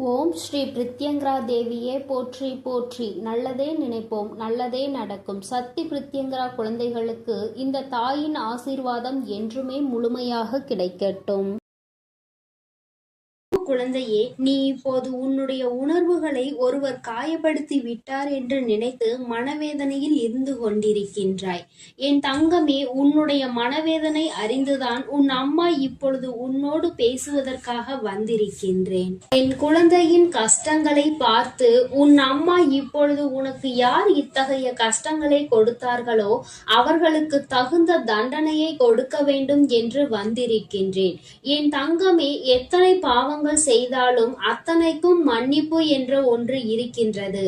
ஓம் ஸ்ரீ பிரித்யங்கரா தேவியே போற்றி போற்றி. நல்லதே நினைப்போம், நல்லதே நடக்கும். சக்தி பிரித்யங்கரா குழந்தைகளுக்கு இந்த தாயின் ஆசீர்வாதம் என்றுமே முழுமையாக கிடைக்கட்டும். குழந்தையே, நீ இப்போது உன்னுடைய உணர்வுகளை ஒருவர் காயப்படுத்தி விட்டார் என்று நினைத்து மனவேதனையில் இருந்து கொண்டிருக்கின்றாய். என் தங்கமே, உன்னுடைய மனவேதனை அறிந்துதான் உன் அம்மா இப்பொழுது உன்னோடு பேசுவதற்காக வந்திருக்கின்றேன். என் குழந்தையின் கஷ்டங்களை பார்த்து உன் அம்மா இப்பொழுது உனக்கு யார் இத்தகைய கஷ்டங்களை கொடுத்தார்களோ அவர்களுக்கு தகுந்த தண்டனையை கொடுக்க வேண்டும் என்று வந்திருக்கின்றேன். என் தங்கமே, எத்தனை பாவங்கள் செய்தாலும் அத்தனைக்கும் மன்னிப்பு என்ற ஒன்று இருக்கின்றது.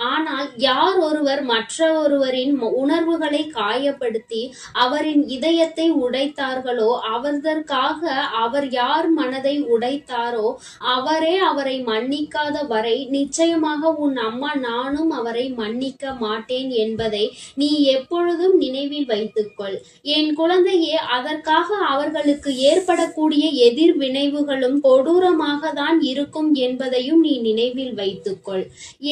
ஆனால் யார் ஒருவர் மற்ற ஒருவரின் உணர்வுகளை காயப்படுத்தி அவரின் இதயத்தை உடைத்தார்களோ, அவர்களுக்காக அவர் யார் மனதை உடைத்தாரோ அவரே அவரை மன்னிக்காத வரை நிச்சயமாக உன் அம்மா நானும் அவரை மன்னிக்க மாட்டேன் என்பதை நீ எப்பொழுதும் நினைவில் வைத்துக்கொள். என் குழந்தையே, அதற்காக அவர்களுக்கு ஏற்படக்கூடிய எதிர்வினைவுகளும் கொடூரமாக தான் இருக்கும் என்பதையும் நீ நினைவில் வைத்துக்கொள்.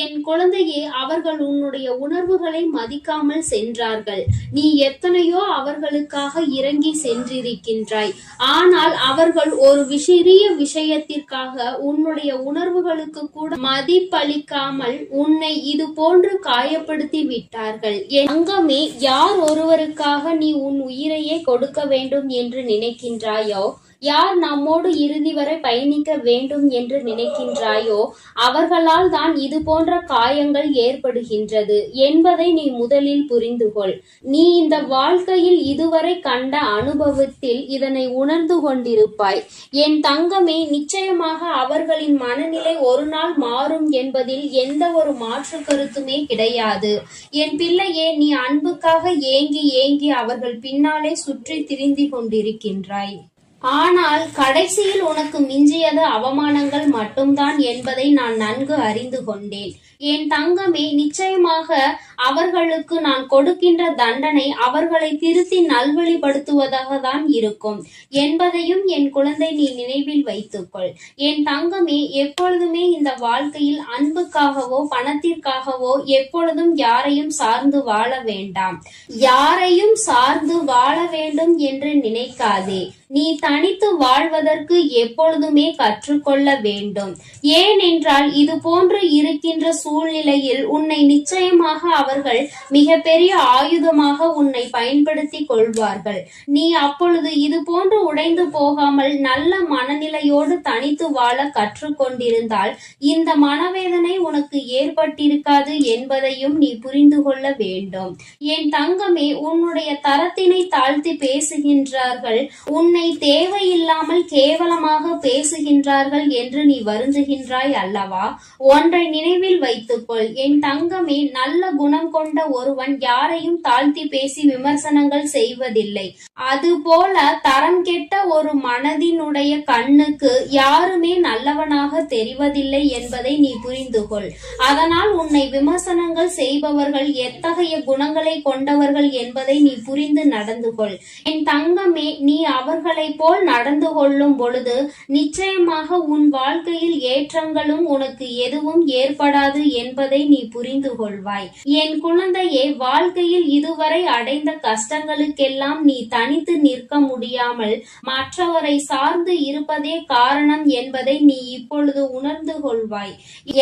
என் குழந்தையே, அவர்கள் உன்னுடைய உணர்வுகளை மதிக்காமல் சென்றார்கள். நீ எத்தனையோ அவர்களுக்காக இறங்கி சென்றிருக்கின்றாய். ஆனால் அவர்கள் ஒரு சிறிய விஷயத்திற்காக உன்னுடைய உணர்வுகளுக்கு கூட மதிப்பளிக்காமல் உன்னை இது போன்று காயப்படுத்தி விட்டார்கள். என் தங்கமே, யார் ஒருவருக்காக நீ உன் உயிரையே கொடுக்க வேண்டும் என்று நினைக்கின்றாயோ, யார் நம்மோடு இறுதி வரை பயணிக்க வேண்டும் என்று நினைக்கின்றாயோ அவர்களால் தான் இது போன்ற காயங்கள் ஏற்படுகின்றது என்பதை நீ முதலில் புரிந்து கொள். நீ இந்த வாழ்க்கையில் இதுவரை கண்ட அனுபவத்தில் இதனை உணர்ந்து கொண்டிருப்பாய். என் தங்கமே, நிச்சயமாக அவர்களின் மனநிலை ஒரு நாள் மாறும் என்பதில் எந்த ஒரு மாற்று கருத்துமே கிடையாது. என் பிள்ளையே, நீ அன்புக்காக ஏங்கி ஏங்கி அவர்கள் பின்னாலே சுற்றி திரிந்து கொண்டிருக்கின்றாய். ஆனால் கடைசியில் உனக்கு மிஞ்சியது அவமானங்கள் மட்டும்தான் என்பதை நான் நன்கு அறிந்து கொண்டேன். என் தங்கமே, நிச்சயமாக அவர்களுக்கு நான் கொடுக்கின்ற தண்டனை அவர்களை திருத்தி நல்வழிப்படுத்துவதாக தான் இருக்கும் என்பதையும் என் குழந்தை நீ நினைவில் வைத்துக்கொள். என் தங்கமே, எப்பொழுதுமே இந்த வாழ்க்கையில் அன்புக்காகவோ பணத்திற்காகவோ எப்பொழுதும் யாரையும் சார்ந்து வாழ வேண்டாம். யாரையும் சார்ந்து வாழ வேண்டும் என்று நினைக்காதே. நீ தனித்து வாழ்வதற்கு எப்பொழுதுமே கற்றுக்கொள்ள வேண்டும். ஏனென்றால் இது போன்று இருக்கின்ற சூழ்நிலையில் உன்னை நிச்சயமாக அவர்கள் மிகப்பெரிய ஆயுதமாக உன்னை பயன்படுத்தி கொள்வார்கள். நீ அப்பொழுது இது போன்று உடைந்து போகாமல் நல்ல மனநிலையோடு தனித்து வாழ கற்றுக்கொண்டிருந்தால் இந்த மனவேதனை உனக்கு ஏற்பட்டிருக்காது என்பதையும் நீ புரிந்து கொள்ள வேண்டும். என் தங்கமே, உன்னுடைய தரத்தினை தாழ்த்தி பேசுகின்றார்கள், உன்னை தேவையில்லாமல் கேவலமாக பேசுகின்றார்கள் என்று நீ வருந்துகின்றாய் அல்லவா? ஒன்றை நினைவில் வைத்துக்கொள் என் தங்கமே, நல்ல குணம் கொண்ட ஒருவன் யாரையும் தாழ்த்தி பேசி விமர்சனங்கள் செய்வதில்லை. அதுபோல தரம் கெட்ட ஒரு மனதினுடைய கண்ணுக்கு யாருமே நல்லவனாக தெரிவதில்லை என்பதை நீ புரிந்து கொள். அதனால் உன்னை விமர்சனங்கள் செய்பவர்கள் எத்தகைய குணங்களை கொண்டவர்கள் என்பதை நீ புரிந்து நடந்து கொள். என் தங்கமே, நீ அவர்களை போல் நடந்து கொள்ளும் பொழுது நிச்சயமாக உன் வாழ்க்கையில் ஏற்றங்களும் உனக்கு எதுவும் ஏற்படாது என்பதை நீ புரிந்து கொள்வாய். என் குழந்தையே, வாழ்க்கையில் இதுவரை அடைந்த கஷ்டங்களுக்கெல்லாம் நீ தனித்து நிற்க முடியாமல் மற்றவரை சார்ந்து இருப்பதே காரணம் என்பதை நீ இப்பொழுது உணர்ந்து கொள்வாய்.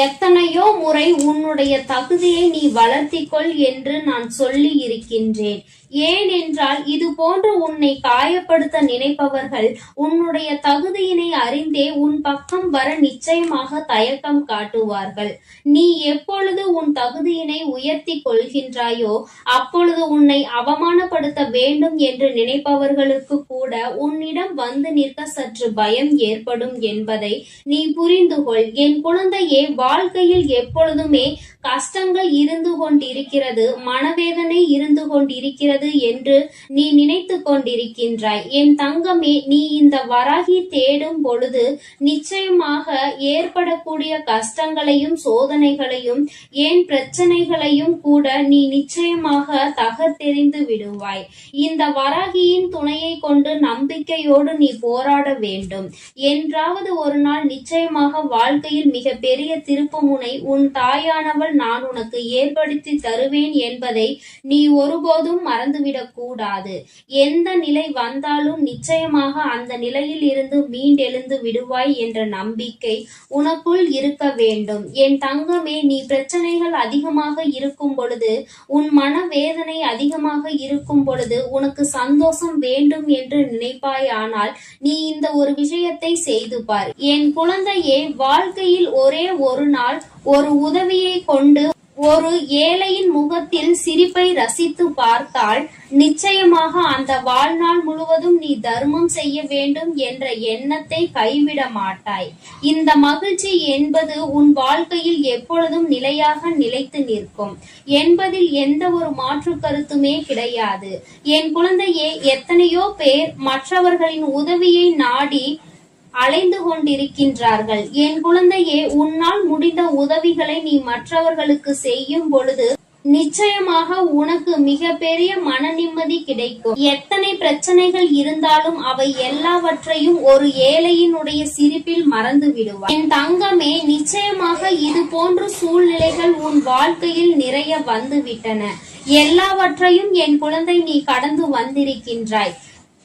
எத்தனையோ முறை உன்னுடைய தகுதியை நீ வளர்த்திக்கொள் என்று நான் சொல்லி இருக்கின்றேன். ஏனென்றால் இது போன்று உன்னை காயப்படுத்த நினைப்பவர்கள் உன்னுடைய தகுதியினை அறிந்தே உன் பக்கம் வர நிச்சயமாக தயக்கம் காட்டுவார்கள். நீ எப்பொழுது உன் தகுதியினை உயர்த்தி கொள்கின்றாயோ அப்பொழுது உன்னை அவமானப்படுத்த வேண்டும் என்று நினைப்பவர்களுக்கு கூட உன்னிடம் வந்து நிற்க சற்று பயம் ஏற்படும் என்பதை நீ புரிந்து கொள். என் குழந்தையே, வாழ்க்கையில் எப்பொழுதுமே கஷ்டங்கள் இருந்து கொண்டிருக்கிறது, மனவேதனை இருந்து கொண்டிருக்கிறது என்று நீ நினைத்து கொண்டிருக்கின்றாய். என் தங்க தங்கமே, நீ இந்த வராகி தேடும் பொழுது நிச்சயமாக ஏற்படக்கூடிய கஷ்டங்களையும் சோதனைகளையும் ஏன் பிரச்சனைகளையும் கூட நீ நிச்சயமாக தகர்த்தெறிந்து விடுவாய். இந்த வராகியின் துணையை கொண்டு நம்பிக்கையோடு நீ போராட வேண்டும். என்றாவது ஒரு நாள் நிச்சயமாக வாழ்க்கையில் மிக பெரிய திருப்புமுனை உன் தாயானவள் நான் உனக்கு ஏற்படுத்தி தருவேன் என்பதை நீ ஒருபோதும் மறந்துவிடக் கூடாது. எந்த நிலை வந்தாலும் நிச்சயமாக அந்த நிலையில் இருந்து மீண்டெழுந்து விடுவாய் என்ற நம்பிக்கை உனக்குள் இருக்க வேண்டும். என் தங்கமே, நீ பிரச்சனைகள் அதிகமாக இருக்கும் பொழுது, உன் மனவேதனை அதிகமாக இருக்கும் பொழுது உனக்கு சந்தோஷம் வேண்டும் என்று நினைப்பாயானால் நீ இந்த ஒரு விஷயத்தை செய்து பார். என் குழந்தையே, வாழ்க்கையில் ஒரே ஒரு நாள் ஒரு உதவியை கொண்டு ஒரு ஏழையின் முகத்தில் சிரிப்பை ரசித்து பார்த்தால் நிச்சயமாக அந்த வாழ்நாள் முழுவதும் நீ தர்மம் செய்ய வேண்டும் என்ற எண்ணத்தை கைவிட மாட்டாய். இந்த மகிழ்ச்சி என்பது உன் வாழ்க்கையில் எப்பொழுதும் நிலையாக நிலைத்து நிற்கும் என்பதில் எந்த ஒரு மாற்று கருத்துமே கிடையாது. என் குழந்தையே, எத்தனையோ பேர் மற்றவர்களின் உதவியை நாடி அலைந்து கொண்டிருக்கின்றார்கள். என் குழந்தையே, உன்னால் முடிந்த உதவிகளை நீ மற்றவர்களுக்கு செய்யும் பொழுது நிச்சயமாக உனக்கு மிக பெரிய மன நிம்மதி கிடைக்கும். எத்தனை பிரச்சனைகள் இருந்தாலும் அவை எல்லாவற்றையும் ஒரு ஏழையினுடைய சிரிப்பில் மறந்து விடுவார். என் தங்கமே, நிச்சயமாக இது போன்ற சூழ்நிலைகள் உன் வாழ்க்கையில் நிறைய வந்து விட்டன. எல்லாவற்றையும் என் குழந்தை நீ கடந்து வந்திருக்கின்றாய்.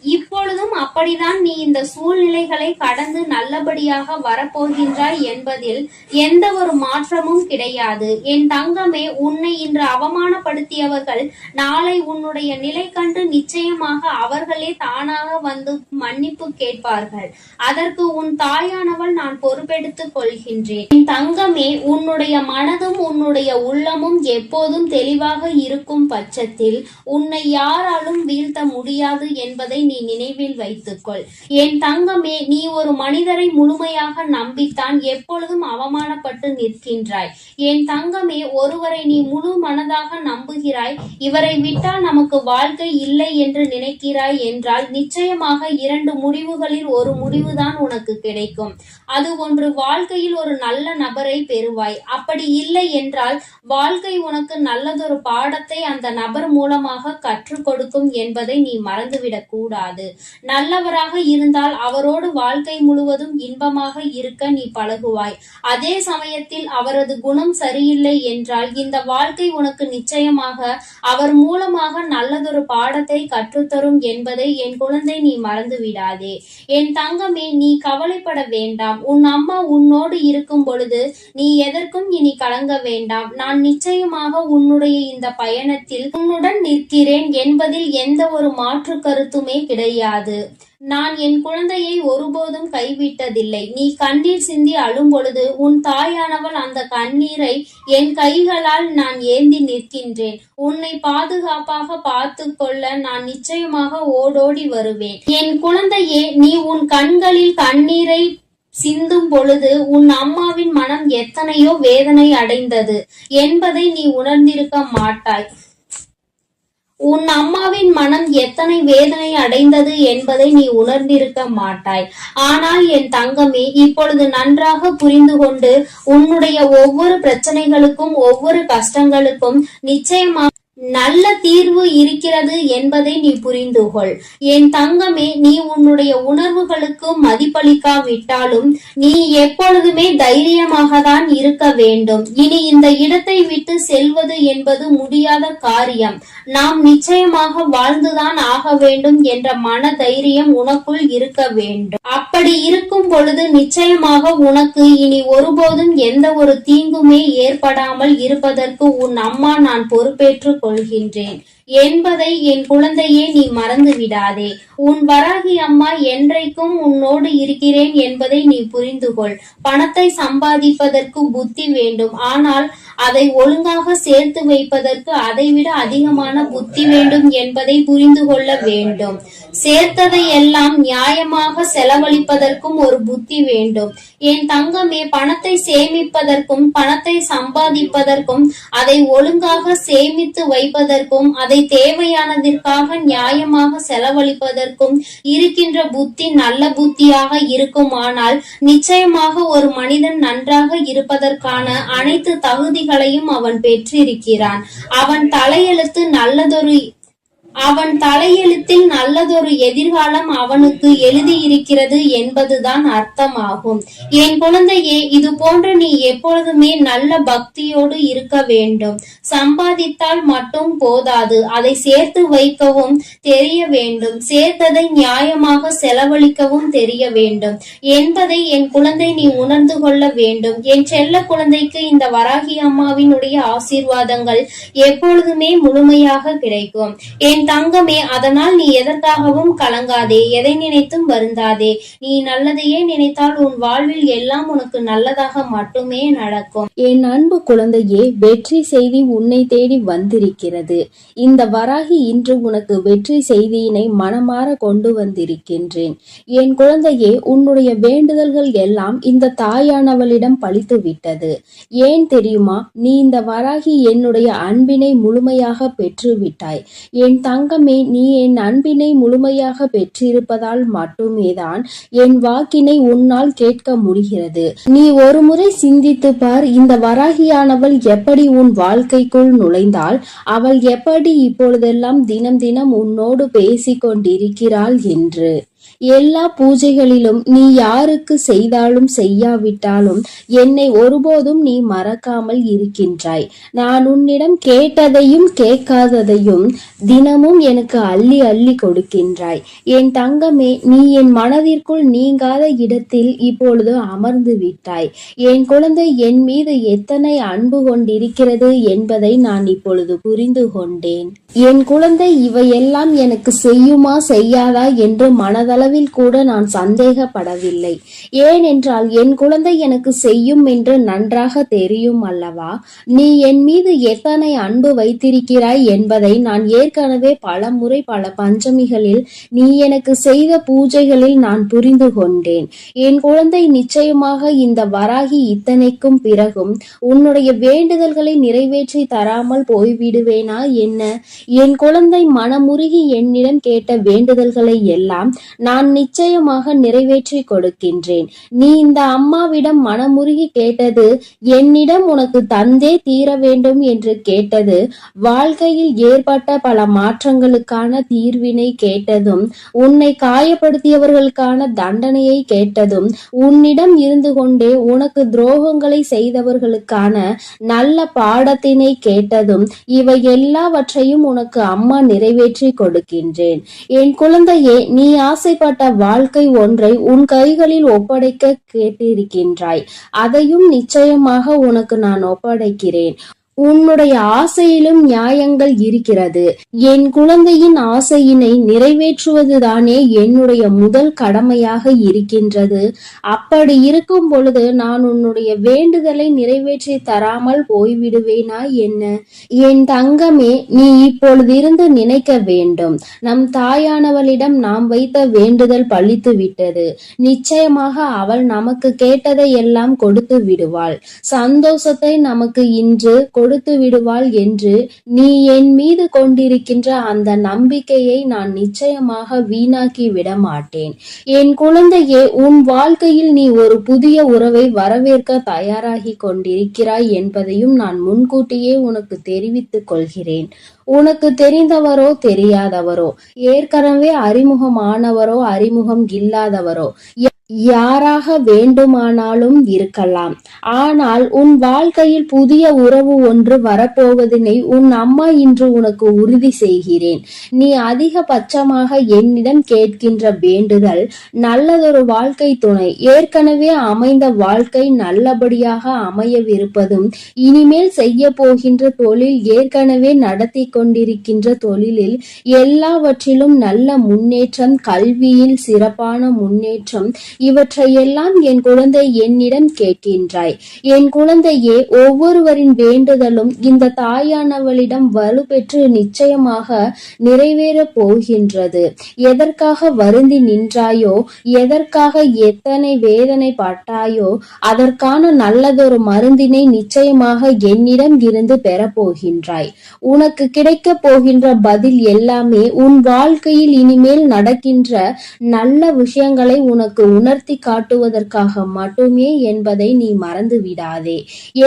இப்பொழுதும் அப்படிதான் நீ இந்த சூழ்நிலைகளை கடந்து நல்லபடியாக வரப்போகின்றாய் என்பதில் எந்த ஒரு மாற்றமும் கிடையாது. என் தங்கமே, உன்னை இன்று அவமானப்படுத்தியவர்கள் நாளை உன்னுடைய நிலை கண்டு நிச்சயமாக அவர்களே தானாக வந்து மன்னிப்பு கேட்பார்கள். அதற்கு உன் தாயானவள் நான் பொறுப்பெடுத்துக் கொள்கின்றேன். என் தங்கமே, உன்னுடைய மனதும் உன்னுடைய உள்ளமும் எப்போதும் தெளிவாக இருக்கும் பட்சத்தில் உன்னை யாராலும் வீழ்த்த முடியாது என்பதை நீ நினைவில் வைத்துக்கொள். என் தங்கமே, நீ ஒரு மனிதரை முழுமையாக நம்பித்தான் எப்பொழுதும் அவமானப்பட்டு நிற்கின்றாய். என் தங்கமே, ஒருவரை நீ முழு மனதாக நம்புகிறாய். இவரை விட்டால் நமக்கு வாழ்க்கை இல்லை என்று நினைக்கிறாய் என்றால் நிச்சயமாக இரண்டு முடிவுகளில் ஒரு முடிவுதான் உனக்கு கிடைக்கும். அது ஒன்று, வாழ்க்கையில் ஒரு நல்ல நபரை பெறுவாய். அப்படி இல்லை என்றால் வாழ்க்கை உனக்கு நல்லதொரு பாடத்தை அந்த நபர் மூலமாக கற்றுக் கொடுக்கும் என்பதை நீ மறந்துவிடக் கூடாது. நல்லவராக இருந்தால் அவரோடு வாழ்க்கை முழுவதும் இன்பமாக இருக்க நீ பழகுவாய். அதே சமயத்தில் அவரது குணம் சரியில்லை என்றால் இந்த வாழ்க்கை உனக்கு நிச்சயமாக அவர் மூலமாக நல்லதொரு பாடத்தை கற்றுத்தரும் என்பதை என் குழந்தை நீ மறந்து விடாதே. என் தங்கமே, நீ கவலைப்பட வேண்டாம். உன் அம்மா உன்னோடு இருக்கும் பொழுது நீ எதற்கும் இனி கலங்க வேண்டாம். நான் நிச்சயமாக உன்னுடைய இந்த பயணத்தில் உன்னுடன் நிற்கிறேன் என்பதில் எந்த ஒரு மாற்று கருத்துமே கிடையாது. நான் என் குழந்தையை ஒருபோதும் கைவிட்டதில்லை. நீ கண்ணீர் சிந்தி அழும் பொழுது உன் தாயானவள் அந்த கண்ணீரை என் கைகளால் நான் ஏந்தி நிற்கின்றேன். உன்னை பாதுகாப்பாக பார்த்து கொள்ள நான் நிச்சயமாக ஓடோடி வருவேன். என் குழந்தையே, நீ உன் கண்களில் கண்ணீரை சிந்தும் பொழுது உன் அம்மாவின் மனம் எத்தனையோ வேதனை அடைந்தது என்பதை நீ உணர்ந்திருக்க மாட்டாய். உன் அம்மாவின் மனம் எத்தனை வேதனை அடைந்தது என்பதை நீ உணர்ந்திருக்க மாட்டாய். ஆனால் என் தங்கமே, இப்பொழுது நன்றாக புரிந்து கொண்டு உன்னுடைய ஒவ்வொரு பிரச்சனைகளுக்கும் ஒவ்வொரு கஷ்டங்களுக்கும் நிச்சயமாக நல்ல தீர்வு இருக்கிறது என்பதை நீ புரிந்து கொள். என் தங்கமே, நீ உன்னுடைய உணர்வுகளுக்கு மதிப்பளிக்காவிட்டாலும் நீ எப்பொழுதுமே தைரியமாக தான் இருக்க வேண்டும். இனி இந்த இடத்தை விட்டு செல்வது என்பது முடியாத காரியம். நாம் நிச்சயமாக வாழ்ந்துதான் ஆக வேண்டும் என்ற மன தைரியம் உனக்குள் இருக்க வேண்டும். அப்படி இருக்கும் பொழுது நிச்சயமாக உனக்கு இனி ஒருபோதும் எந்த ஒரு தீங்குமே ஏற்படாமல் இருப்பதற்கு உன் அம்மா நான் பொறுப்பேற்றுக் கொள்கின்றேன் என்பதை என் குழந்தையே நீ மறந்து விடாதே. உன் வராகி அம்மா என்றைக்கும் உன்னோடு இருக்கிறேன் என்பதை நீ புரிந்து கொள். பணத்தை சம்பாதிப்பதற்கு புத்தி வேண்டும், ஆனால் அதை ஒழுங்காக சேர்த்து வைப்பதற்கு அதைவிட அதிகமான புத்தி வேண்டும் என்பதை புரிந்து கொள்ள வேண்டும். சேர்த்ததை எல்லாம் நியாயமாக செலவழிப்பதற்கும் ஒரு புத்தி வேண்டும். என் தங்கமே, பணத்தை சேமிப்பதற்கும் பணத்தை சம்பாதிப்பதற்கும் அதை ஒழுங்காக சேமித்து வைப்பதற்கும் அதை அதை தேவையானதற்காக நியாயமாக செலவழிப்பதற்கும் இருக்கின்ற புத்தி நல்ல புத்தியாக இருக்குமானால் நிச்சயமாக ஒரு மனிதன் நன்றாக இருப்பதற்கான அனைத்து தகுதிகளையும் அவன் பெற்றிருக்கிறான். அவன் தலையெழுத்தில் நல்லதொரு எதிர்காலம் அவனுக்கு எழுதியிருக்கிறது என்பதுதான் அர்த்தமாகும். என் குழந்தையே, இது போன்று நீ எப்பொழுதுமே நல்ல பக்தியோடு இருக்க வேண்டும். சம்பாதித்தால் மட்டும் போதாது, அதை சேர்த்து வைக்கவும் தெரிய வேண்டும். சேர்த்ததை நியாயமாக செலவழிக்கவும் தெரிய வேண்டும் என்பதை என் குழந்தை நீ உணர்ந்து கொள்ள வேண்டும். என் செல்ல குழந்தைக்கு இந்த வராகி அம்மாவினுடைய ஆசீர்வாதங்கள் எப்பொழுதுமே முழுமையாக கிடைக்கும். என் தங்கமே, அதனால் நீ எதற்காகவும் கலங்காதே, எதை நினைத்தும் வருந்தாதே. நீ நல்லதையே நினைத்தால் உன் வாழ்வில் எல்லாம் உனக்கு நல்லதாக மட்டுமே நடக்கும். என் அன்பு குழந்தையே, வெற்றி செய்தி உன்னை தேடி வந்திருக்கிறது. இந்த வராகி இன்று உனக்கு வெற்றி செய்தியினை மனமாற கொண்டு வந்திருக்கின்றேன். என் குழந்தையே, உன்னுடைய வேண்டுதல்கள் எல்லாம் இந்த தாயானவளிடம் பலித்து விட்டது. ஏன் தெரியுமா? நீ இந்த வராகி என்னுடைய அன்பினை முழுமையாக பெற்று விட்டாய். என் தங்கமே, நீ என் அன்பினை முழுமையாக பெற்றிருப்பதால் மட்டுமேதான் என் வாக்கினை உன்னால் கேட்க முடிகிறது. நீ ஒரு முறை சிந்தித்து பார், இந்த வராகியானவள் எப்படி உன் வாழ்க்கைக்குள் நுழைந்தாள், அவள் எப்படி இப்பொழுதெல்லாம் தினம் தினம் உன்னோடு பேசிக் கொண்டிருக்கிறாள் என்று. எல்லா பூஜைகளிலும் நீ யாருக்கு செய்தாலும் செய்யாவிட்டாலும் என்னை ஒருபோதும் நீ மறக்காமல் இருக்கின்றாய். நான் உன்னிடம் கேட்டதையும் கேட்காததையும் தினமும் எனக்கு அள்ளி அள்ளி கொடுக்கின்றாய். என் தங்கமே, நீ என் மனதிற்குள் நீங்காத இடத்தில் இப்பொழுது அமர்ந்து விட்டாய். என் குழந்தை என் மீது எத்தனை அன்பு கொண்டிருக்கிறது என்பதை நான் இப்பொழுது புரிந்து கொண்டேன். என் குழந்தை இவையெல்லாம் எனக்கு செய்யுமா செய்யாதா என்று மனதளவில் கூட நான் சந்தேகப்படவில்லை. ஏனென்றால் என் குழந்தை எனக்கு செய்யும் என்று நன்றாக தெரியும் அல்லவா? நீ என் மீது எத்தனை அன்பு வைத்திருக்கிறாய் என்பதை நான் ஏற்கனவே பல முறை பல பஞ்சமிகளில் நீ எனக்கு செய்த பூஜைகளில் நான் புரிந்து கொண்டேன். என் குழந்தை, நிச்சயமாக இந்த வராகி இத்தனைக்கும் பிறகும் உன்னுடைய வேண்டுதல்களை நிறைவேற்றி தராமல் போய்விடுவேனா என்ன? என் குழந்தை, மனமுருகி என்னிடம் கேட்ட வேண்டுதல்களை எல்லாம் நான் நிச்சயமாக நிறைவேற்றி கொடுக்கின்றேன். நீ இந்த அம்மாவிடம் மனமுருகி கேட்டது, என்னிடம் உனக்கு தந்தே தீர வேண்டும் என்று கேட்டது, வாழ்க்கையில் ஏற்பட்ட பல மாற்றங்களுக்கான தீர்வினை கேட்டதும், உன்னை காயப்படுத்தியவர்களுக்கான தண்டனையை கேட்டதும், உன்னிடம் இருந்து கொண்டே உனக்கு துரோகங்களை செய்தவர்களுக்கான நல்ல பாடத்தினை கேட்டதும், இவை எல்லாவற்றையும் உனக்கு அம்மா நிறைவேற்றி கொடுக்கின்றேன். என் குழந்தையே, நீ ஆசைப்பட்ட வாழ்க்கை ஒன்றை உன் கைகளில் ஒப்படைக்க கேட்டிருக்கின்றாய். அதையும் நிச்சயமாக உனக்கு நான் ஒப்படைக்கிறேன். உன்னுடைய ஆசையிலும் நியாயங்கள் இருக்கிறது. என் குழந்தையின் ஆசையினை நிறைவேற்றுவதுதானே என்னுடைய முதல் கடமையாக இருக்கின்றது. அப்படி இருக்கும் பொழுது நான் உன்னுடைய வேண்டுதலை நிறைவேற்றி தராமல் போய்விடுவேனா என்ன? என் தங்கமே, நீ இப்பொழுதிருந்து நினைக்க வேண்டும், நம் தாயானவளிடம் நாம் வைத்த வேண்டுதல் பலித்து விட்டது. நிச்சயமாக அவள் நமக்கு கேட்டதை எல்லாம் கொடுத்து விடுவாள். சந்தோஷத்தை நமக்கு இன்று கொடுத்து விடுவாள் என்று நீ என் மீது கொண்டிருக்கின்ற அந்த நம்பிக்கையை நான் நிச்சயமாக வீணாக்கி விட மாட்டேன். என் குழந்தையே, உன் வாழ்க்கையில் நீ ஒரு புதிய உறவை வரவேற்க தயாராகி கொண்டிருக்கிறாய் என்பதையும் நான் முன்கூட்டியே உனக்கு தெரிவித்துக் கொள்கிறேன். உனக்கு தெரிந்தவரோ தெரியாதவரோ, ஏற்கனவே அறிமுகமானவரோ அறிமுகம் இல்லாதவரோ, யாராக வேண்டுமானாலும் இருக்கலாம். ஆனால் உன் வாழ்க்கையில் புதிய உறவு ஒன்று வரப்போவதனை உன் அம்மா இன்று உனக்கு உறுதி செய்கிறேன். நீ அதிகபட்சமாக என்னிடம் கேட்கின்ற வேண்டுதல் நல்லதொரு வாழ்க்கை துணை, ஏற்கனவே அமைந்த வாழ்க்கை நல்லபடியாக அமையவிருப்பதும், இனிமேல் செய்ய போகின்ற தொழில், ஏற்கனவே நடத்தி கொண்டிருக்கின்ற தொழிலில் எல்லாவற்றிலும் நல்ல முன்னேற்றம், கல்வியில் சிறப்பான முன்னேற்றம், இவற்றையெல்லாம் என் குழந்தை என்னிடம் கேட்கின்றாய். என் குழந்தையே, ஒவ்வொருவரின் வேண்டுதலும் இந்த தாயானவளிடம் வலுப்பெற்று நிச்சயமாக நிறைவேறப் போகின்றது. எதற்காக வருந்தி நின்றாயோ, எதற்காக எத்தனை வேதனை பட்டாயோ, அதற்கான நல்லதொரு மருந்தினை நிச்சயமாக என்னிடம் இருந்து பெறப்போகின்றாய். உனக்கு கிடைக்கப் போகின்ற பதில் எல்லாமே உன் வாழ்க்கையில் இனிமேல் நடக்கின்ற நல்ல விஷயங்களை உனக்கு உணர்த்தி காட்டுவதற்காக மட்டுமே என்பதை நீ மறந்து விடாதே.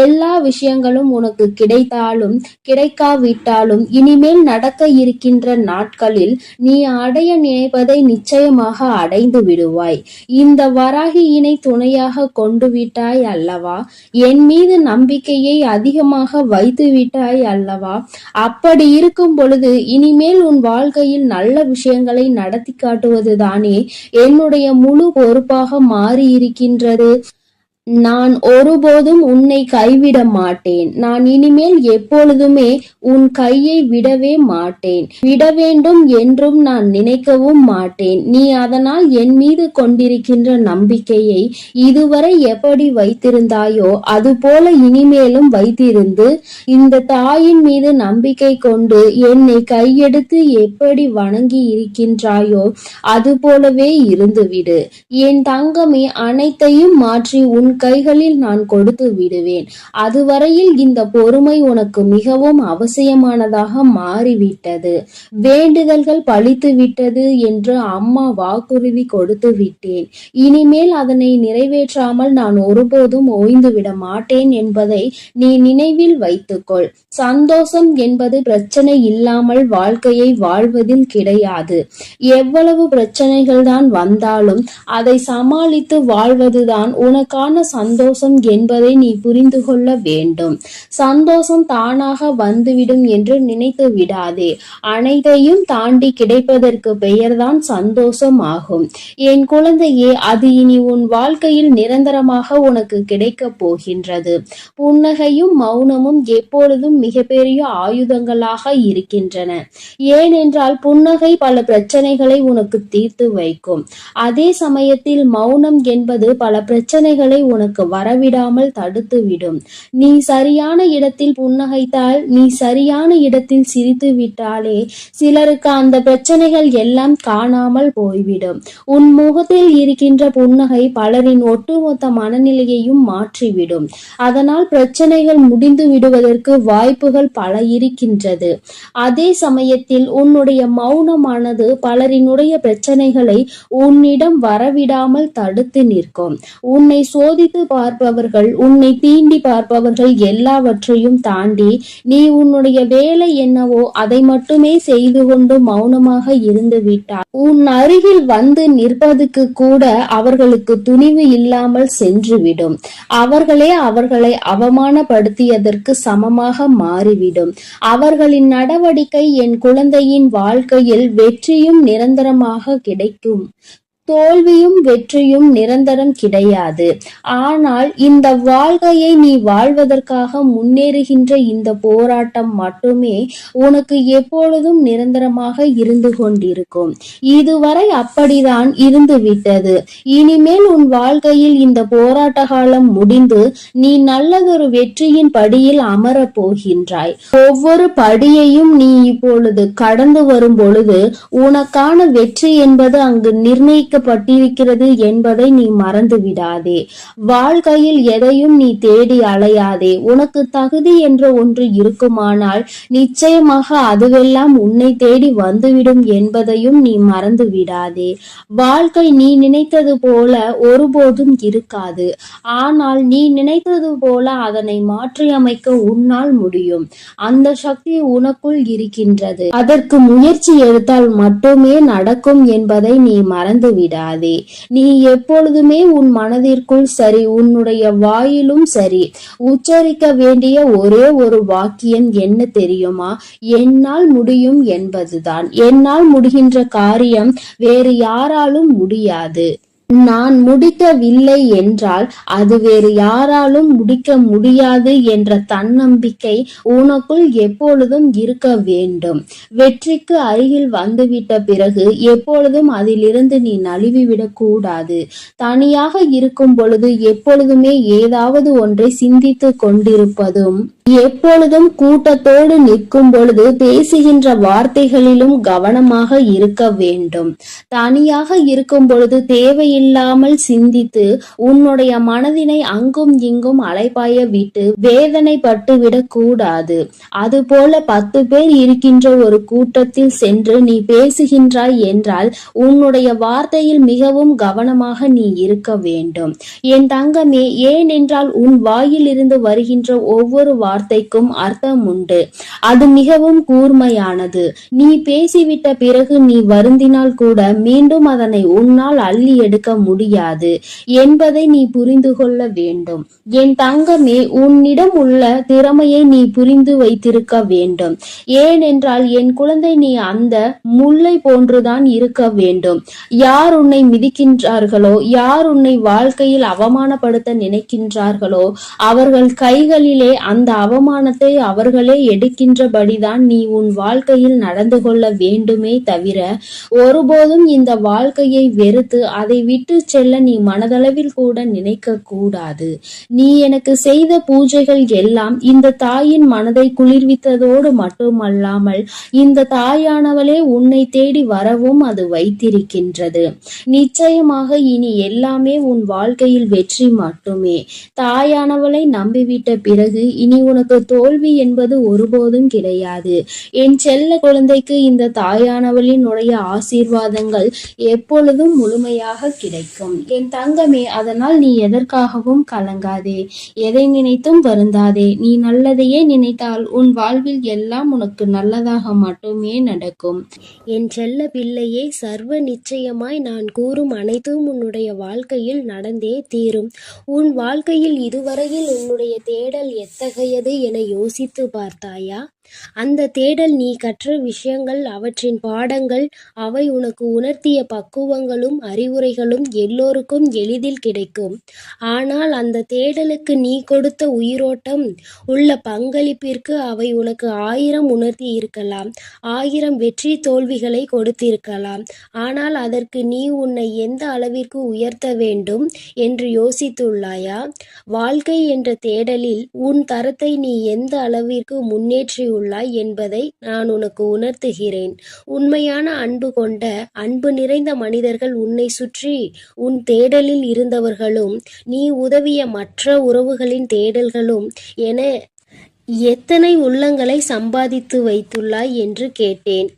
எல்லா விஷயங்களும் உனக்கு கிடைத்தாலும் கிடைக்காவிட்டாலும் இனிமேல் நடக்க இருக்கின்ற நாட்களில் நீ அடைய நினைப்பதை நிச்சயமாக அடைந்து விடுவாய். இந்த வராகியினை துணையாக கொண்டு விட்டாய் அல்லவா? என் மீது நம்பிக்கையை அதிகமாக வைத்து விட்டாய் அல்லவா? அப்படி இருக்கும் பொழுது இனிமேல் உன் வாழ்க்கையில் நல்ல விஷயங்களை நடத்தி காட்டுவதுதானே என்னுடைய முழு பொறுப்பாக மாறி இருக்கின்றது. நான் ஒருபோதும் உன்னை கைவிட மாட்டேன். நான் இனிமேல் எப்பொழுதுமே உன் கையை விடவே மாட்டேன். விட வேண்டும் என்றும் நான் நினைக்கவும் மாட்டேன். நீ அதனால் என் மீது கொண்டிருக்கின்ற நம்பிக்கையை இதுவரை எப்படி வைத்திருந்தாயோ அதுபோல இனிமேலும் வைத்திருந்து இந்த தாயின் மீது நம்பிக்கை கொண்டு என்னை கையெடுத்து எப்படி வணங்கி இருக்கின்றாயோ அதுபோலவே இருந்துவிடு. என் தங்கமே, அனைத்தையும் மாற்றி உன் கைகளில் நான் கொடுத்து விடுவேன். அதுவரையில் இந்த பொறுமை உனக்கு மிகவும் அவசியமானதாக மாறிவிட்டது. வேண்டுதல்கள் பலித்து விட்டது என்று அம்மா வாக்குறுதி கொடுத்து விட்டேன். இனிமேல் அதனை நிறைவேற்றாமல் நான் ஒருபோதும் ஓய்ந்து விட மாட்டேன் என்பதை நீ நினைவில் வைத்துக்கொள். சந்தோஷம் என்பது பிரச்சனை இல்லாமல் வாழ்க்கையை வாழ்வதில் கிடையாது. எவ்வளவு பிரச்சனைகள் தான் வந்தாலும் அதை சமாளித்து வாழ்வதுதான் உனக்கான சந்தோஷம் என்பதை நீ புரிந்து கொள்ள வேண்டும். சந்தோஷம் தானாக வந்துவிடும் என்று நினைத்து விடாதே. அனைத்தையும் தாண்டி கிடைப்பதற்கு பெயர்தான் சந்தோஷம் ஆகும். என் குழந்தையே, அது இனி உன் வாழ்க்கையில் நிரந்தரமாக உனக்கு கிடைக்கப் போகின்றது. புன்னகையும் மௌனமும் எப்பொழுதும் மிகப்பெரிய ஆயுதங்களாக இருக்கின்றன. ஏனென்றால் புன்னகை பல பிரச்சனைகளை உனக்கு தீர்த்து வைக்கும். அதே சமயத்தில் மௌனம் என்பது பல பிரச்சனைகளை உனக்கு வரவிடாமல் தடுத்துவிடும். நீ சரியான இடத்தில் புன்னகைத்தால், நீ சரியான இடத்தில் சிரித்து விட்டாலே சிலருக்கு அந்த பிரச்சனைகள் எல்லாம் காணாமல் போய்விடும். உன் முகத்தில் இருக்கின்ற புன்னகை பலரின் ஒட்டுமொத்த மனநிலையையும் மாற்றிவிடும். அதனால் பிரச்சனைகள் முடிந்து விடுவதற்கு வாய்ப்புகள் பல இருக்கின்றது. அதே சமயத்தில் உன்னுடைய மௌனமானது பலரினுடைய பிரச்சனைகளை உன்னிடம் வரவிடாமல் தடுத்து நிற்கும். உன்னை சோதித்து பார்ப்பவர்கள், உன்னை தீண்டி பார்ப்பவர்கள் எல்லாவற்றையும் தாண்டி நீ உன்னுடைய வேலை என்னவோ அதை மட்டுமே செய்து கொண்டு மௌனமாக இருந்து விட்டார். உன் அருகில் வந்து நிற்பதுக்கு கூட அவர்களுக்கு துணிவு இல்லாமல் சென்றுவிடும். அவர்களே அவர்களை அவமானப்படுத்தியதற்கு சமமாக மாறிவிடும். அவர்களின் நடவடிக்கை என் குழந்தையின் வாழ்க்கையில் வெற்றியும் நிரந்தரமாக கிடைக்கும். தோல்வியும் வெற்றியும் நிரந்தரம் கிடையாது. ஆனால் இந்த வாழ்க்கையை நீ வாழ்வதற்காக முன்னேறுகின்ற இந்த போராட்டம் மட்டுமே உனக்கு எப்பொழுதும் நிரந்தரமாக இருந்து கொண்டிருக்கும். இதுவரை அப்படிதான் இருந்து விட்டது. இனிமேல் உன் வாழ்க்கையில் இந்த போராட்ட காலம் முடிந்து நீ நல்லதொரு வெற்றியின் படியில் அமரப் போகின்றாய். ஒவ்வொரு படியையும் நீ இப்பொழுது கடந்து வரும் பொழுது உனக்கான வெற்றி என்பது அங்கு நிர்ணயிக்க பட்டிருக்கிறது என்பதை நீ மறந்து விடாதே. வாழ்க்கையில் எதையும் நீ தேடி அலையாதே. உனக்கு தகுதி என்ற ஒன்று இருக்குமானால் நிச்சயமாக அதுவெல்லாம் உன்னை தேடி வந்துவிடும் என்பதையும் நீ மறந்து விடாதே. வாழ்க்கை நீ நினைத்தது போல ஒருபோதும் இருக்காது. ஆனால் நீ நினைத்தது போல அதனை மாற்றியமைக்க உன்னால் முடியும். அந்த சக்தி உனக்குள் இருக்கின்றது. அதற்கு முயற்சி எடுத்தால் மட்டுமே நடக்கும் என்பதை நீ மறந்து விடாதே. நீ எப்பொழுதுமே உன் மனதிற்குள் சரி, உன்னுடைய வாயிலும் சரி, உச்சரிக்க வேண்டிய ஒரே ஒரு வாக்கியம் என்ன தெரியுமா? என்னால் முடியும் என்பதுதான். என்னால் முடிகின்ற காரியம் வேறு யாராலும் முடியாது. நான் முடிக்கவில்லை என்றால் அது வேறு யாராலும் முடிக்க முடியாது என்ற தன்னம்பிக்கை உனக்குள் எப்பொழுதும் இருக்க வேண்டும். வெற்றிக்கு அருகில் வந்துவிட்ட பிறகு எப்பொழுதும் அதிலிருந்து நீ நழுவிவிடக் கூடாது. தனியாக இருக்கும் பொழுது எப்பொழுதுமே ஏதாவது ஒன்றை சிந்தித்து கொண்டிருப்பதும், எப்பொழுதும் கூட்டத்தோடு நிற்கும் பொழுது பேசுகின்ற வார்த்தைகளிலும் கவனமாக இருக்க வேண்டும். தனியாக இருக்கும் பொழுது தேவையில்லாமல் சிந்தித்து உன்னுடைய மனதினை அங்கும் இங்கும் அலைபாய விட்டு வேதனைப்பட்டு விடக் கூடாது. அதுபோல 10 பேர் இருக்கின்ற ஒரு கூட்டத்தில் சென்று நீ பேசுகின்றாய் என்றால் உன்னுடைய வார்த்தையில் மிகவும் கவனமாக நீ இருக்க வேண்டும். என் தங்கமே, ஏனென்றால் உன் வாயிலிருந்து வருகின்ற ஒவ்வொரு வார்த்தைக்கும் அர்த்தம் உண்டு. அது மிகவும் கூர்மையானது. நீ பேசிவிட்ட பிறகு நீ வருந்தினால் கூட மீண்டும் அதனை உன்னால் அள்ளி எடுக்க முடியாது என்பதை நீ புரிந்து கொள்ள வேண்டும். என் தங்கமே, உன்னிடம் உள்ள திறமையை நீ புரிந்து வைத்திருக்க வேண்டும். ஏனென்றால் என் குழந்தை, நீ அந்த முல்லை போன்றுதான் இருக்க வேண்டும். யார் உன்னை மிதிக்கின்றார்களோ, யார் உன்னை வாழ்க்கையில் அவமானப்படுத்த நினைக்கின்றார்களோ அவர்கள் கைகளிலே அந்த அவமானத்தை அவர்களே எடுக்கின்றபடிதான் நீ உன் வாழ்க்கையில் நடந்து கொள்ள வேண்டுமே தவிர ஒருபோதும் இந்த வாழ்க்கையை வெறுத்து அதை விட்டு செல்ல நீ மனதளவில் கூட நினைக்க கூடாது. நீ எனக்கு செய்த பூஜைகள் எல்லாம் இந்த தாயின் மனதை குளிர்வித்ததோடு மட்டுமல்லாமல் இந்த தாயானவளே உன்னை தேடி வரவும் அது வைத்திருக்கின்றது. நிச்சயமாக இனி எல்லாமே உன் வாழ்க்கையில் வெற்றி மட்டுமே. தாயானவளை நம்பிவிட்ட பிறகு இனி உனக்கு தோல்வி என்பது ஒருபோதும் கிடையாது. என் செல்ல குழந்தைக்கு இந்த தாயானவளினுடைய ஆசீர்வாதங்கள் எப்பொழுதும் முழுமையாக கிடைக்கும். என் தங்கமே, அதனால் நீ எதற்காகவும் கலங்காதே, எதை நினைத்தும் வருந்தாதே. நீ நல்லதையே நினைத்தால் உன் வாழ்வில் எல்லாம் உனக்கு நல்லதாக மட்டுமே நடக்கும். என் செல்ல பிள்ளையே, சர்வ நிச்சயமாய் நான் கூறும் அனைத்தும் உன்னுடைய வாழ்க்கையில் நடந்தே தீரும். உன் வாழ்க்கையில் இதுவரையில் உன்னுடைய தேடல் எத்தகையது என யோசித்து பார்த்தாயா? அந்த தேடல் நீ கற்ற விஷயங்கள், அவற்றின் பாடங்கள், அவை உனக்கு உணர்த்திய பக்குவங்களும் அறிவுரைகளும் எல்லோருக்கும் எளிதில் கிடைக்கும். ஆனால் அந்த தேடலுக்கு நீ கொடுத்த உயிரோட்டம் உள்ள பங்களிப்பிற்கு அவை உனக்கு 1000 உணர்த்தி இருக்கலாம், 1000 வெற்றி தோல்விகளை கொடுத்திருக்கலாம். ஆனால் அதற்கு நீ உன்னை எந்த அளவிற்கு உயர்த்த வேண்டும் என்று யோசித்துள்ளாயா? வாழ்க்கை என்ற தேடலில் உன் தரத்தை நீ எந்த அளவிற்கு முன்னேற்றியுள்ளாய் என்பதை நான் உனக்கு உணர்த்துகிறேன். உண்மையான அன்பு கொண்ட அன்பு நிறைந்த மனிதர்கள் உன்னை சுற்றி உன் தேடலில் இருந்தவர்களும் நீ உதவிய மற்ற உறவுகளின் தேடல்களும் என எத்தனை உள்ளங்களை சம்பாதித்து வைத்துள்ளாய் என்று கேட்டேன்.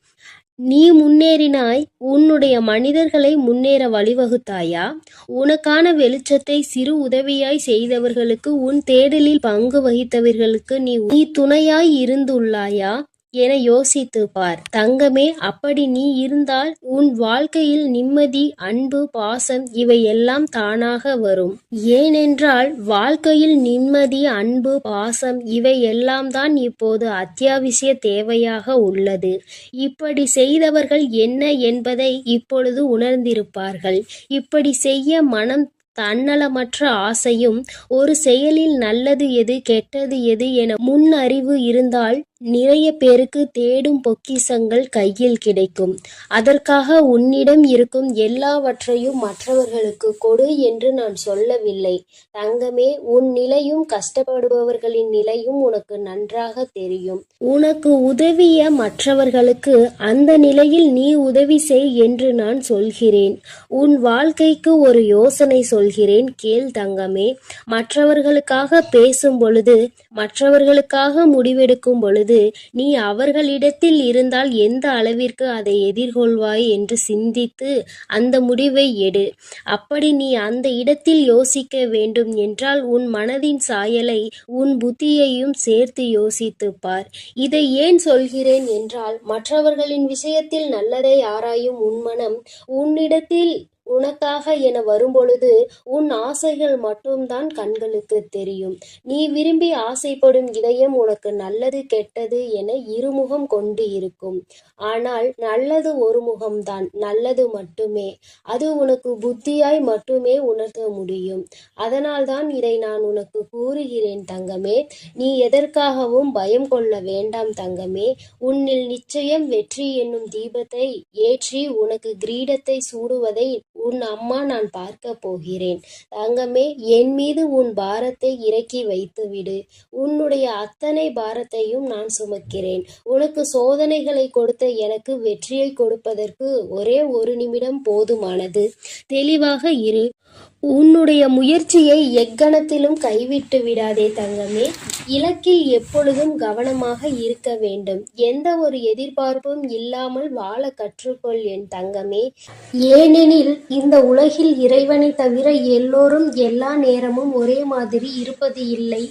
நீ முன்னேறினாய். உன்னுடைய மனிதர்களை முன்னேற வழிவகுத்தாயா? உனக்கான வெளிச்சத்தை சிறு உதவியாய் செய்தவர்களுக்கு, உன் தேடலில் பங்கு வகித்தவர்களுக்கு நீ துணையாய் இருந்துள்ளாயா என யோசித்து பார். தங்கமே, அப்படி நீ இருந்தால் உன் வாழ்க்கையில் நிம்மதி, அன்பு, பாசம் இவை எல்லாம் தானாக வரும். ஏனென்றால் வாழ்க்கையில் நிம்மதி, அன்பு, பாசம் இவை எல்லாம் தான் இப்போது அத்தியாவசிய தேவையாக உள்ளது. இப்படி செய்தவர்கள் என்ன என்பதை இப்பொழுது உணர்ந்திருப்பார்கள். இப்படி செய்ய மனம் தன்னலமற்ற ஆசையும், ஒரு செயலில் நல்லது எது கெட்டது எது என முன் அறிவு இருந்தால் நிறைய பேருக்கு தேடும் பொக்கிஷங்கள் கையில் கிடைக்கும். அதற்காக உன்னிடம் இருக்கும் எல்லாவற்றையும் மற்றவர்களுக்கு கொடு என்று நான் சொல்லவில்லை. தங்கமே, உன் நிலையும் கஷ்டப்படுபவர்களின் நிலையும் உனக்கு நன்றாக தெரியும். உனக்கு உதவிய மற்றவர்களுக்கு அந்த நிலையில் நீ உதவி செய் என்று நான் சொல்கிறேன். உன் வாழ்க்கைக்கு ஒரு யோசனை சொல்கிறேன், கேள் தங்கமே. மற்றவர்களுக்காக பேசும் பொழுது, மற்றவர்களுக்காக முடிவெடுக்கும் பொழுது நீ அவர்களிடத்தில் இருந்தால் எந்த அளவிற்கு அதை எதிர்கொள்வாய் என்று சிந்தித்து அந்த முடிவை எடு. அப்படி நீ அந்த இடத்தில் யோசிக்க வேண்டும் என்றால் உன் மனதின் சாயலை, உன் புத்தியையும் சேர்த்து யோசித்து பார். இதை ஏன் சொல்கிறேன் என்றால், மற்றவர்களின் விஷயத்தில் நல்லதை ஆராயும் உன் மனம் உன்னிடத்தில் உனக்காக என வரும்பொழுது உன் ஆசைகள் மட்டும்தான் கண்களுக்கு தெரியும். நீ விரும்பி ஆசைப்படும் இதயம் உனக்கு நல்லது கெட்டது என இருமுகம் கொண்டு இருக்கும். ஆனால் நல்லது ஒரு முகம்தான், நல்லது மட்டுமே. அது உனக்கு புத்தியாய் மட்டுமே உணர்த்த முடியும். அதனால்தான் இதை நான் உனக்கு கூறுகிறேன் தங்கமே. நீ எதற்காகவும் பயம் கொள்ள வேண்டாம் தங்கமே. உன்னில் நிச்சயம் வெற்றி என்னும் தீபத்தை ஏற்றி உனக்கு கிரீடத்தை சூடுவதை உன் அம்மா நான் பார்க்க போகிறேன். தங்கமே, என் மீது உன் பாரத்தை இறக்கி வைத்துவிடு. உன்னுடைய அத்தனை பாரத்தையும் நான் சுமக்கிறேன். உனக்கு சோதனைகளை கொடுத்த எனக்கு வெற்றியை கொடுப்பதற்கு ஒரே ஒரு நிமிடம் போதுமானது. தெளிவாக இரு. உன்னுடைய முயற்சியை எக்கணத்திலும் கைவிட்டு விடாதே தங்கமே. இலக்கில் எப்பொழுதும் கவனமாக இருக்க வேண்டும். எந்த ஒரு எதிர்பார்ப்பும் இல்லாமல் வாழ கற்றுக்கொள் என் தங்கமே. ஏனெனில் இந்த உலகில் இறைவனை தவிர எல்லோரும் எல்லா நேரமும் ஒரே மாதிரி இருப்பது இல்லை.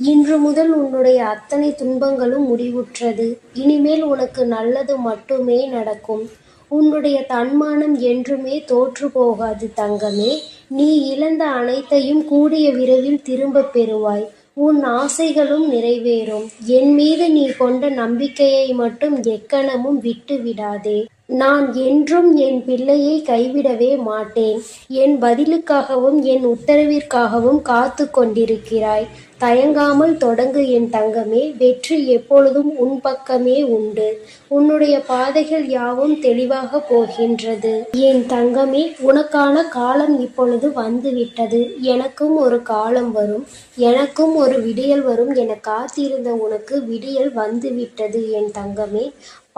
இன்று முதல் உன்னுடைய அத்தனை துன்பங்களும் முடிவுற்றது. இனிமேல் உனக்கு நல்லது மட்டுமே நடக்கும். உன்னுடைய தன்மானம் என்றுமே தோற்று போகாது தங்கமே. நீ இழந்த அனைத்தையும் கூடிய விரைவில் திரும்ப பெறுவாய். உன் ஆசைகளும் நிறைவேறும். என் மீது நீ கொண்ட நம்பிக்கையை மட்டும் எக்கணமும் விட்டு விடாதே. நான் என்றும் என் பிள்ளையை கைவிடவே மாட்டேன். என் பதிலுக்காகவும் என் உத்தரவிற்காகவும் காத்து கொண்டிருக்கிறாய். தயங்காமல் தொடங்கு என் தங்கமே. வெற்றி எப்பொழுதும் உன் பக்கமே உண்டு. உன்னுடைய பாதைகள் யாவும் தெளிவாக போகின்றது. என் தங்கமே, உனக்கான காலம் இப்பொழுது வந்துவிட்டது. எனக்கும் ஒரு காலம் வரும், எனக்கும் ஒரு விடியல் வரும் என காத்திருந்த உனக்கு விடியல் வந்துவிட்டது என் தங்கமே.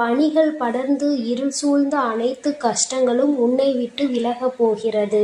பனிகள் படர்ந்து இருள் சூழ்ந்த அனைத்து கஷ்டங்களும் உன்னை விட்டு விலகப் போகிறது.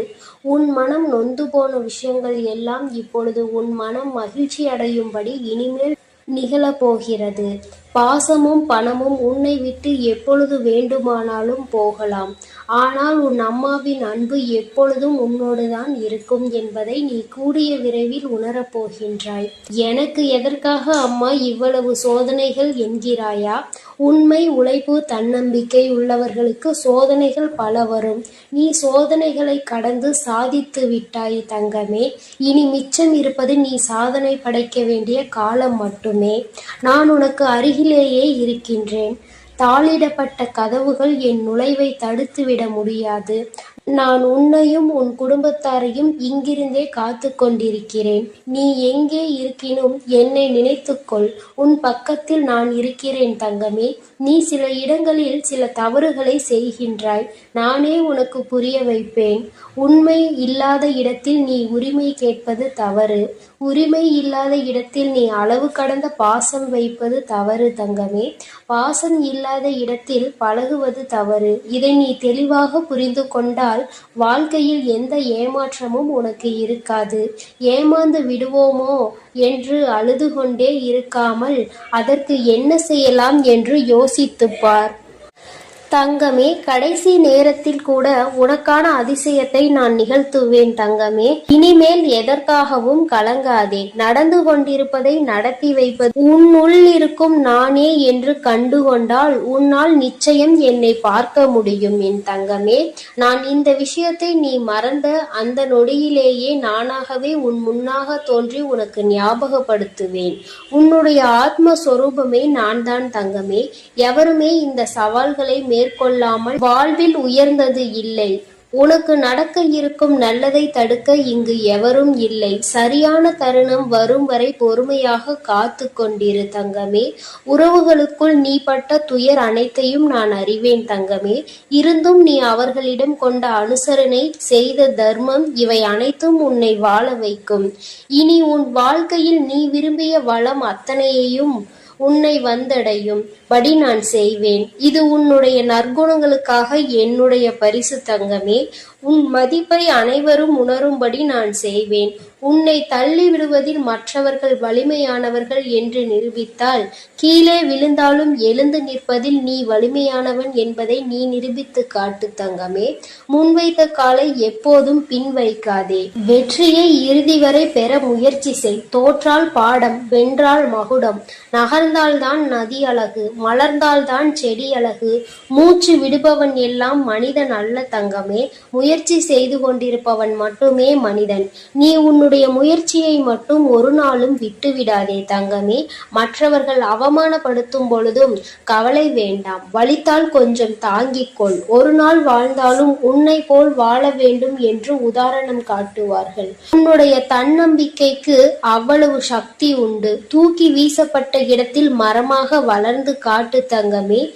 உன் மனம் நொந்து போன விஷயங்கள் எல்லாம் இப்பொழுது உன் மனம் மகிழ்ச்சி அடையும்படி இனிமேல் நிகழப்போகிறது. பாசமும் பணமும் உன்னை விட்டு எப்பொழுது வேண்டுமானாலும் போகலாம். ஆனால் உன் அம்மாவின் அன்பு எப்பொழுதும் உன்னோடுதான் இருக்கும் என்பதை நீ கூடிய விரைவில் உணரப்போகின்றாய். எனக்கு எதற்காக அம்மா இவ்வளவு சோதனைகள் என்கிறாயா? உண்மை, உழைப்பு, தன்னம்பிக்கை உள்ளவர்களுக்கு சோதனைகள் பல வரும். நீ சோதனைகளை கடந்து சாதித்து விட்டாய் தங்கமே. இனி மிச்சம் இருப்பது நீ சாதனை படைக்க வேண்டிய காலம் மட்டுமே. நான் உனக்கு அருகிலேயே இருக்கின்றேன். தாளிடப்பட்ட கதவுகள் என் நுழைவை தடுத்துவிட முடியாது. நான் உன்னையும் உன் குடும்பத்தாரையும் இங்கிருந்தே காத்து கொண்டிருக்கிறேன். நீ எங்கே இருக்கினும் என்னை நினைத்துக்கொள். உன் பக்கத்தில் நான் இருக்கிறேன் தங்கமே. நீ சில இடங்களில் சில தவறுகளை செய்கின்றாய். நானே உனக்கு புரிய வைப்பேன். உண்மை இல்லாத இடத்தில் நீ உரிமை கேட்பது தவறு. உரிமை இல்லாத இடத்தில் நீ அளவு கடந்த பாசம் வைப்பது தவறு தங்கமே. பாசம் இல்லாத இடத்தில் பழகுவது தவறு. இதை நீ தெளிவாக புரிந்து கொண்டால் வாழ்க்கையில் எந்த ஏமாற்றமும் உனக்கு இருக்காது. ஏமாந்து விடுவோமோ என்று அழுது கொண்டே இருக்காமல் அதற்கு என்ன செய்யலாம் என்று யோசித்துப் பார். தங்கமே, கடைசி நேரத்தில் கூட உனக்கான அதிசயத்தை நான் நிகழ்த்துவேன் தங்கமே. இனிமேல் எதற்காகவும் கலங்காதே. நடந்து கொண்டிருப்பதை நடத்தி வைப்பது உன்னுள் இருக்கும் நானே என்று கண்டுகொண்டால் உன்னால் நிச்சயம் என்னை பார்க்க முடியும் என் தங்கமே. நான் இந்த விஷயத்தை நீ மறந்த அந்த நொடியிலேயே நானாகவே உன் முன்னாக தோன்றி உனக்கு ஞாபகப்படுத்துவேன். உன்னுடைய ஆத்மஸ்வரூபமே நான் தான் தங்கமே. எவருமே இந்த சவால்களை மேற்கொள்ளாமல் வாழ்வில் உயர்ந்தது இல்லை. உனக்கு நடக்க இருக்கும் நல்லதை தடுக்க இங்கு எவரும் இல்லை. சரியான தருணம் வரும் வரை பொறுமையாக காத்து கொண்டிரு தங்கமே. உறவுகளுக்குள் நீ பட்ட துயர் அனைத்தையும் நான் அறிவேன் தங்கமே. இருந்தும் நீ அவர்களிடம் கொண்ட அனுசரணை, செய்த தர்மம், இவை அனைத்தும் உன்னை வாழ வைக்கும். இனி உன் வாழ்க்கையில் நீ விரும்பிய வளம் அத்தனையையும் உன்னை வந்தடையும் படி நான் செய்வேன். இது உன்னுடைய நற்குணங்களுக்காக என்னுடைய பரிசு தங்கமே. உன் மதிப்பை அனைவரும் உணரும்படி நான் செய்வேன். உன்னை தள்ளி விடுவதில் மற்றவர்கள் வலிமையானவர்கள் என்று நிரூபித்தால், கீழே விழுந்தாலும் எழுந்து நிற்பதில் நீ வலிமையானவன் என்பதை நீ நிரூபித்து காட்டு தங்கமே. முன்வைத்த காலை எப்போதும் பின் வைக்காதே. வெற்றியை இறுதி வரை பெற முயற்சி செய். தோற்றால் பாடம், வென்றால் மகுடம். நகர்ந்தால்தான் நதி அழகு, மலர்ந்தால்தான் செடி அழகு. மூச்சு விடுபவன் எல்லாம் மனிதன் அல்ல தங்கமே. முயற்சி செய்து கொண்டிருப்பவன் மட்டுமே மனிதன். நீ உன்னுடைய முயற்சியை மட்டும் ஒரு நாளும் விட்டுவிடாதே தங்கமே. மற்றவர்கள் அவமானப்படுத்தும் பொழுதும் கவலை வேண்டாம். வலித்தால் கொஞ்சம் தாங்கிக்கொள். ஒரு நாள் வாழ்ந்தாலும் உன்னை போல் வாழ வேண்டும் என்று உதாரணம் காட்டுவார்கள். உன்னுடைய தன்னம்பிக்கைக்கு அவ்வளவு சக்தி உண்டு. தூக்கி வீசப்பட்ட இடத்தில் மரமாக வளர்ந்து காட்டு தங்கமே.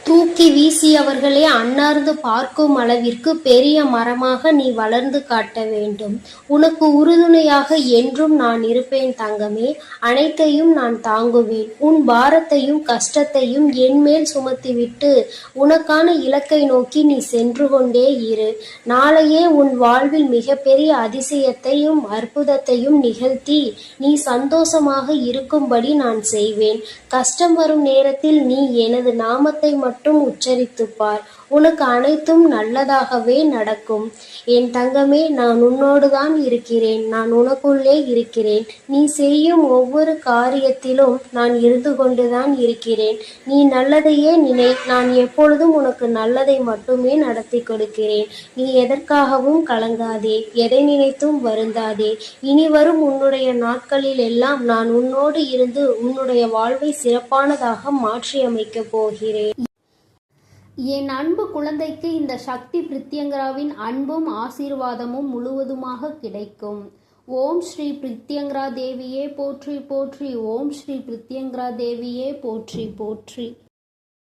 தூக்கி வீசியவர்களே அன்னார்ந்து பார்க்கும் அளவிற்கு பெரிய மரமாக நீ வளர்ந்து காட்ட வேண்டும். உனக்கு உறுதுணையாக என்றும் நான் இருப்பேன் தங்கமே. அனைத்தையும் நான் தாங்குவேன். உன் பாரத்தையும் கஷ்டத்தையும் என்மேல் சுமத்திவிட்டு உனக்கான இலக்கை நோக்கி நீ சென்று கொண்டே இரு. நாளையே உன் வாழ்வில் மிகப்பெரிய அதிசயத்தையும் அற்புதத்தையும் நிகழ்த்தி நீ சந்தோஷமாக இருக்கும்படி நான் செய்வேன். கஷ்டம் வரும் நேரத்தில் நீ எனது நாமத்தை மட்டும் உச்சரித்துப் பார். உனக்கு அனைத்தும் நல்லதாகவே நடக்கும். என் தங்கமே, நான் உன்னோடுதான் இருக்கிறேன். நான் உனக்குள்ளே இருக்கிறேன். நீ செய்யும் ஒவ்வொரு காரியத்திலும் நான் இருந்து கொண்டுதான் இருக்கிறேன். நீ நல்லதையே நினை. நான் எப்பொழுதும் உனக்கு நல்லதை மட்டுமே நடத்தி கொடுக்கிறேன். நீ எதற்காகவும் கலங்காதே. எதை நினைத்தும் வருந்தாதே. இனி வரும் உன்னுடைய நாட்களில் எல்லாம் நான் உன்னோடு இருந்து உன்னுடைய வாழ்வை சிறப்பானதாக மாற்றியமைக்கப் போகிறேன். என் அன்பு குழந்தைக்கு இந்த சக்தி பிரித்யங்கராவின் அன்பும் ஆசீர்வாதமும் முழுவதுமாக கிடைக்கும். ஓம் ஸ்ரீ பிரித்யங்கரா தேவியே போற்றி போற்றி. ஓம் ஸ்ரீ பிரித்யங்கரா தேவியே போற்றி போற்றி.